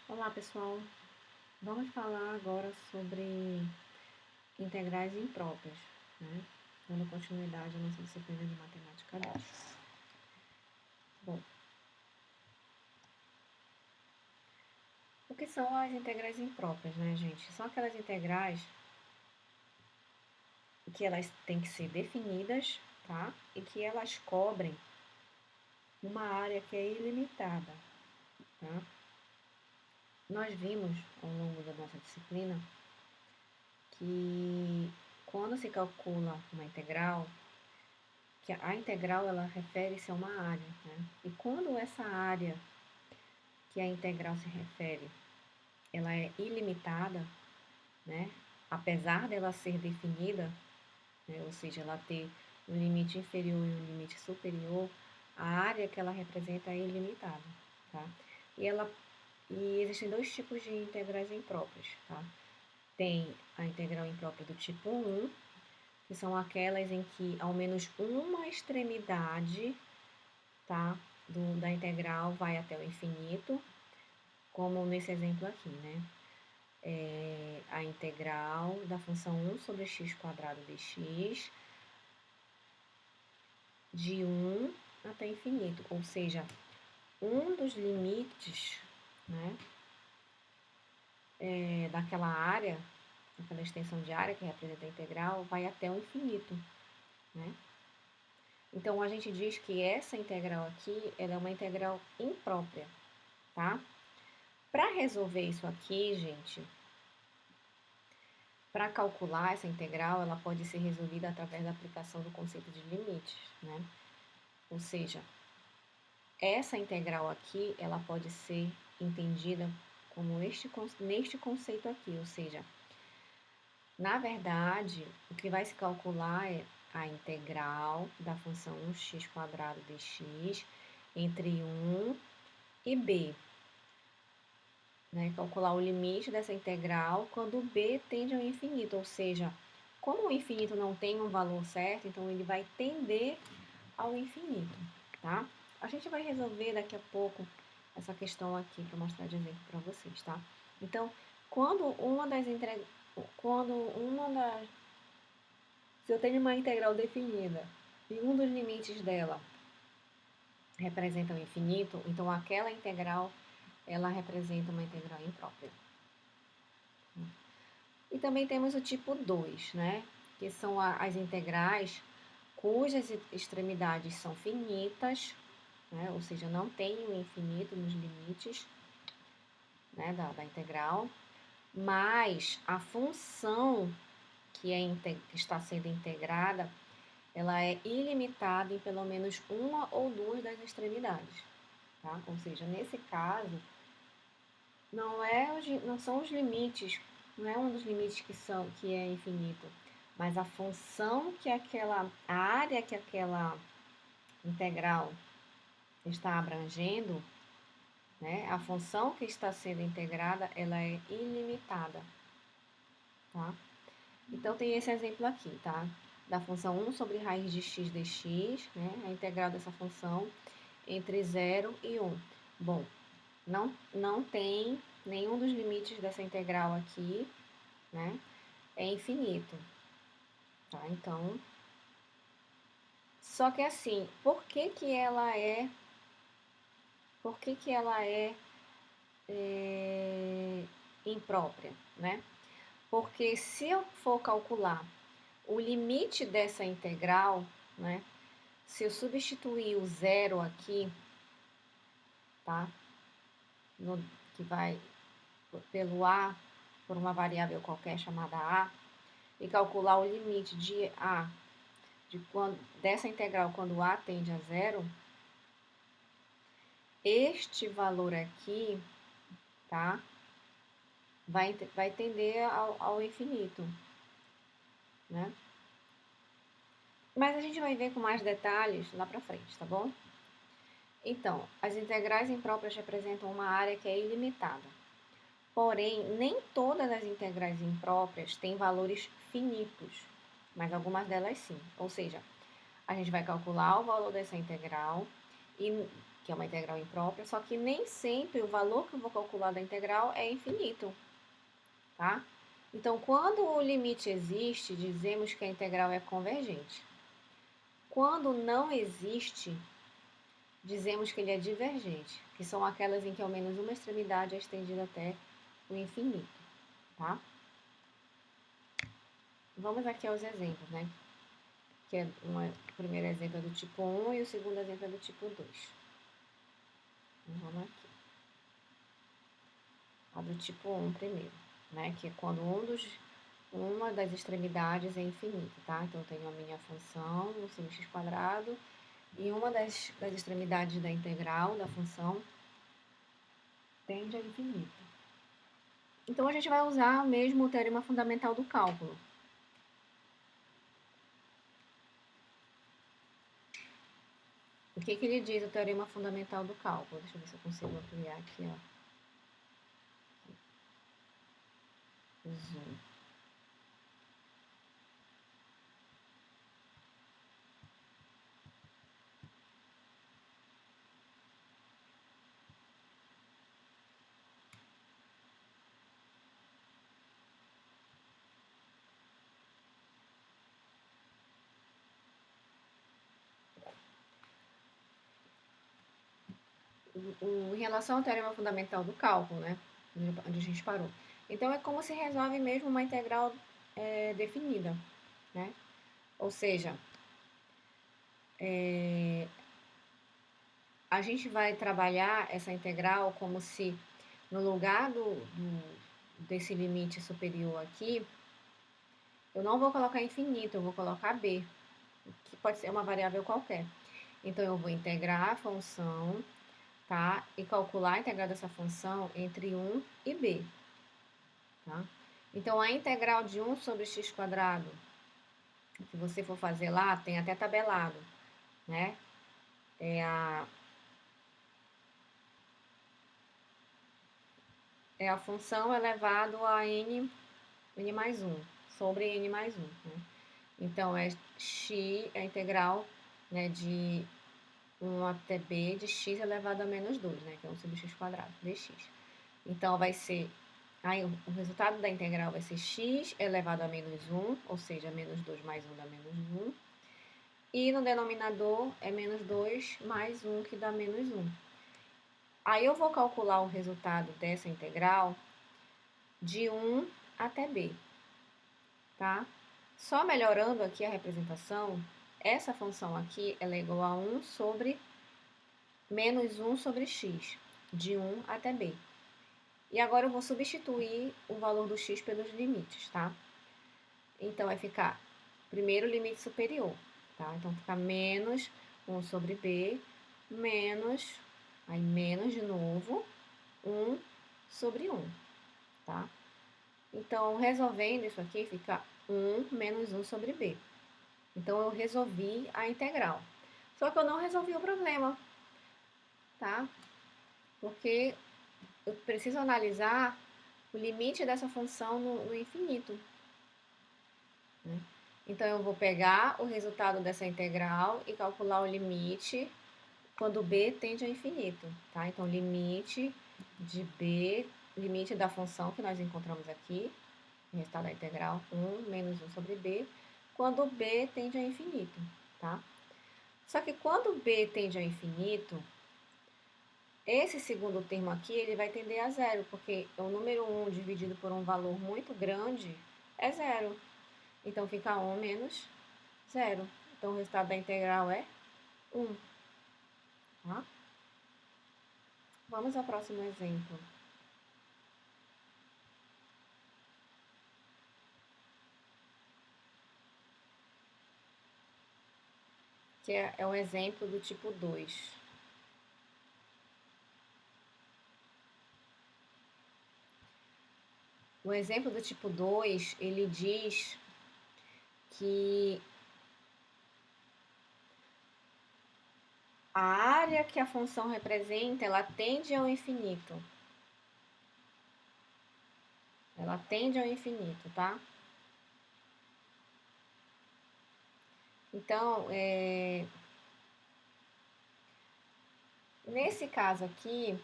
Olá pessoal, vamos falar agora sobre integrais impróprias, né? Dando continuidade à nossa disciplina de matemática 2. Bom, o que são as integrais impróprias, né, gente? São aquelas integrais que elas têm que ser definidas, tá? E que elas cobrem uma área que é ilimitada, tá? Nós vimos ao longo da nossa disciplina que quando se calcula uma integral, que a integral ela refere-se a uma área, né? E quando essa área que a integral se refere, ela é ilimitada, né? Apesar dela ser definida, né? Ou seja, ela ter um limite inferior e um limite superior, a área que ela representa é ilimitada, tá? E existem dois tipos de integrais impróprias, tá? Tem a integral imprópria do tipo 1, que são aquelas em que ao menos uma extremidade, tá, da integral vai até o infinito, como nesse exemplo aqui, né? A integral da função 1 sobre x quadrado dx de 1 até infinito, ou seja, um dos limites, né, daquela área, daquela extensão de área que representa a integral, vai até o infinito, né? Então, a gente diz que essa integral aqui, ela é uma integral imprópria, tá? Para resolver isso aqui, gente, para calcular essa integral, ela pode ser resolvida através da aplicação do conceito de limites, né? Ou seja, essa integral aqui, ela pode ser entendida como neste conceito aqui, ou seja, na verdade, o que vai se calcular é a integral da função 1x quadrado dx entre 1 e b, né? Calcular o limite dessa integral quando b tende ao infinito, ou seja, como o infinito não tem um valor certo, então ele vai tender ao infinito, tá? A gente vai resolver daqui a pouco essa questão aqui para mostrar de exemplo para vocês, tá? Então, quando uma das se eu tenho uma integral definida e um dos limites dela representa o infinito, então aquela integral ela representa uma integral imprópria. E também temos o tipo 2, né? Que são as integrais cujas extremidades são finitas, né? Ou seja, não tem o infinito nos limites, né, da integral, mas a função que está sendo integrada, ela é ilimitada em pelo menos uma ou duas das extremidades, tá? Ou seja, nesse caso, não são os limites, não é um dos limites que é infinito, mas a função a área que aquela integral está abrangendo, né? A função que está sendo integrada, ela é ilimitada, tá? Então, tem esse exemplo aqui, tá? Da função 1 sobre raiz de x dx, né? A integral dessa função entre 0 e 1. Bom, não tem nenhum dos limites dessa integral aqui, né? É infinito, tá? Então, só que assim, por que ela é imprópria, né? Porque se eu for calcular o limite dessa integral, né? Se eu substituir o zero aqui, tá? Que vai pelo a, por uma variável qualquer chamada a, e calcular o limite de a dessa integral quando a tende a zero, este valor aqui, tá? Vai tender ao infinito, né? Mas a gente vai ver com mais detalhes lá pra frente, tá bom? Então, as integrais impróprias representam uma área que é ilimitada. Porém, nem todas as integrais impróprias têm valores finitos, mas algumas delas sim. Ou seja, a gente vai calcular o valor dessa integral e que é uma integral imprópria, só que nem sempre o valor que eu vou calcular da integral é infinito, tá? Então, quando o limite existe, dizemos que a integral é convergente. Quando não existe, dizemos que ele é divergente, que são aquelas em que ao menos uma extremidade é estendida até o infinito, tá? Vamos aqui aos exemplos, né? Que é o primeiro exemplo é do tipo 1 e o segundo exemplo é do tipo 2. Então, vamos aqui. A do tipo 1 primeiro, né? Que é quando uma das extremidades é infinita, tá? Então, eu tenho a minha função, o sin x quadrado, e uma das extremidades da integral da função tende ao infinito. Então, a gente vai usar mesmo o teorema fundamental do cálculo. O que ele diz, o teorema fundamental do cálculo? Deixa eu ver se eu consigo ampliar aqui, ó. Zoom. Em relação ao teorema fundamental do cálculo, né? Onde a gente parou. Então, é como se resolve mesmo uma integral definida, né? Ou seja, a gente vai trabalhar essa integral como se no lugar desse limite superior aqui, eu não vou colocar infinito, eu vou colocar b, que pode ser uma variável qualquer. Então, eu vou integrar a função, tá? E calcular a integral dessa função entre 1 e b, tá? Então, a integral de 1 sobre x quadrado, se você for fazer lá, tem até tabelado, né? É a função elevado a n mais 1, sobre n mais 1, né? Então, é x, a integral, né, de 1 até b de x elevado a menos 2, né, que é 1 sobre x quadrado, dx. Então, vai ser, aí o resultado da integral vai ser x elevado a menos 1, ou seja, menos 2 mais 1 dá menos 1. E no denominador é menos 2 mais 1, que dá menos 1. Aí eu vou calcular o resultado dessa integral de 1 até b, tá? Só melhorando aqui a representação, essa função aqui ela é igual a 1 sobre menos 1 sobre x, de 1 até b. E agora eu vou substituir o valor do x pelos limites, tá? Então, vai ficar primeiro limite superior, tá? Então, fica menos 1 sobre b, menos, aí menos de novo, 1 sobre 1, tá? Então, resolvendo isso aqui, fica 1 menos 1 sobre b. Então, eu resolvi a integral. Só que eu não resolvi o problema, tá? Porque eu preciso analisar o limite dessa função no infinito, né? Então, eu vou pegar o resultado dessa integral e calcular o limite quando b tende ao infinito, tá? Então, limite de b, limite da função que nós encontramos aqui, o resultado da integral 1 menos 1 sobre b, quando b tende ao infinito, tá? Só que quando b tende ao infinito, esse segundo termo aqui, ele vai tender a zero, porque o número 1 dividido por um valor muito grande é zero. Então, fica 1 menos 0. Então, o resultado da integral é 1, tá? Vamos ao próximo exemplo. Que é um exemplo do tipo 2. O exemplo do tipo 2, ele diz que a área que a função representa, ela tende ao infinito. Ela tende ao infinito, tá? Então, Nesse caso aqui,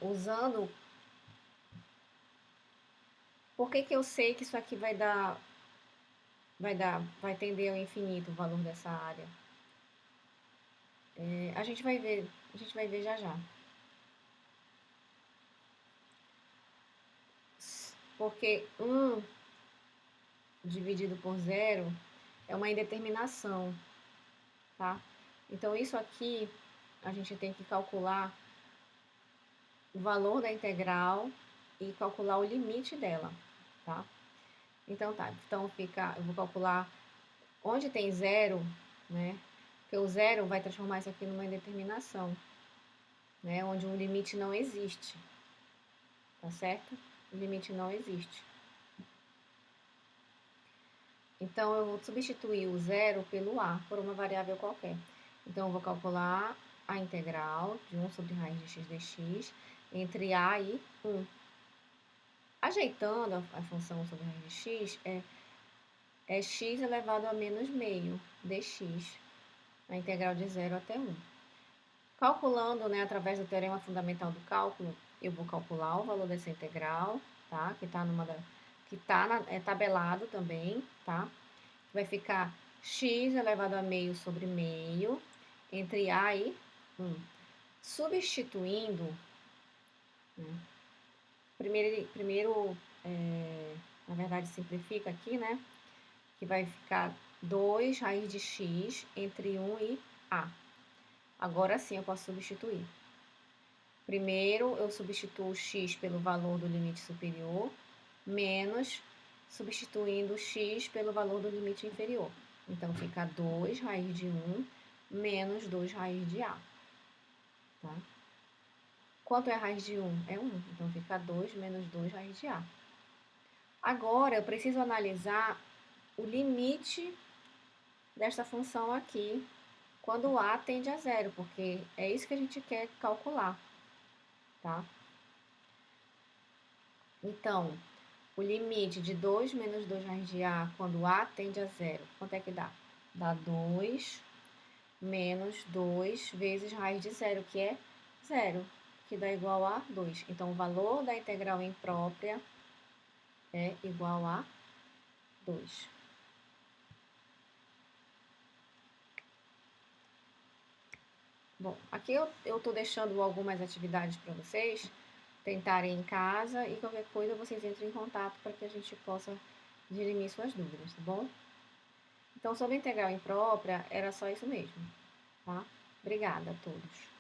usando... Por que que eu sei que isso aqui vai tender ao infinito o valor dessa área? A gente vai ver já já. Porque 1 dividido por 0 é uma indeterminação, tá? Então, isso aqui, a gente tem que calcular o valor da integral e calcular o limite dela, tá? Então, tá. Então, eu vou calcular onde tem 0, né? Porque o 0 vai transformar isso aqui numa indeterminação, né? Onde o limite não existe, tá certo? O limite não existe. Então, eu vou substituir o 0 pelo a, por uma variável qualquer. Então, eu vou calcular a integral de 1 sobre raiz de x dx entre a e 1. Ajeitando a função sobre raiz de x, é x elevado a menos meio dx, a integral de 0 até 1. Calculando, né, através do teorema fundamental do cálculo, eu vou calcular o valor dessa integral, tá? Que está tabelado também, tá? Vai ficar x elevado a meio sobre meio entre a e 1. Substituindo, né, primeiro na verdade, simplifica aqui, né? Que vai ficar 2 raiz de x entre 1 e a. Agora sim eu posso substituir. Primeiro, eu substituo o x pelo valor do limite superior, menos substituindo o x pelo valor do limite inferior. Então, fica 2 raiz de 1 menos 2 raiz de a. Tá? Quanto é a raiz de 1? É 1. Então, fica 2 menos 2 raiz de a. Agora, eu preciso analisar o limite desta função aqui quando a tende a zero, porque é isso que a gente quer calcular, tá? Então, o limite de 2 menos 2 raiz de a quando a tende a zero, quanto é que dá? Dá 2 menos 2 vezes raiz de zero, que é zero, que dá igual a 2. Então, o valor da integral imprópria é igual a 2. Bom, aqui eu estou deixando algumas atividades para vocês tentarem em casa e qualquer coisa vocês entrem em contato para que a gente possa dirimir suas dúvidas, tá bom? Então, sobre a integral imprópria, era só isso mesmo, tá? Obrigada a todos.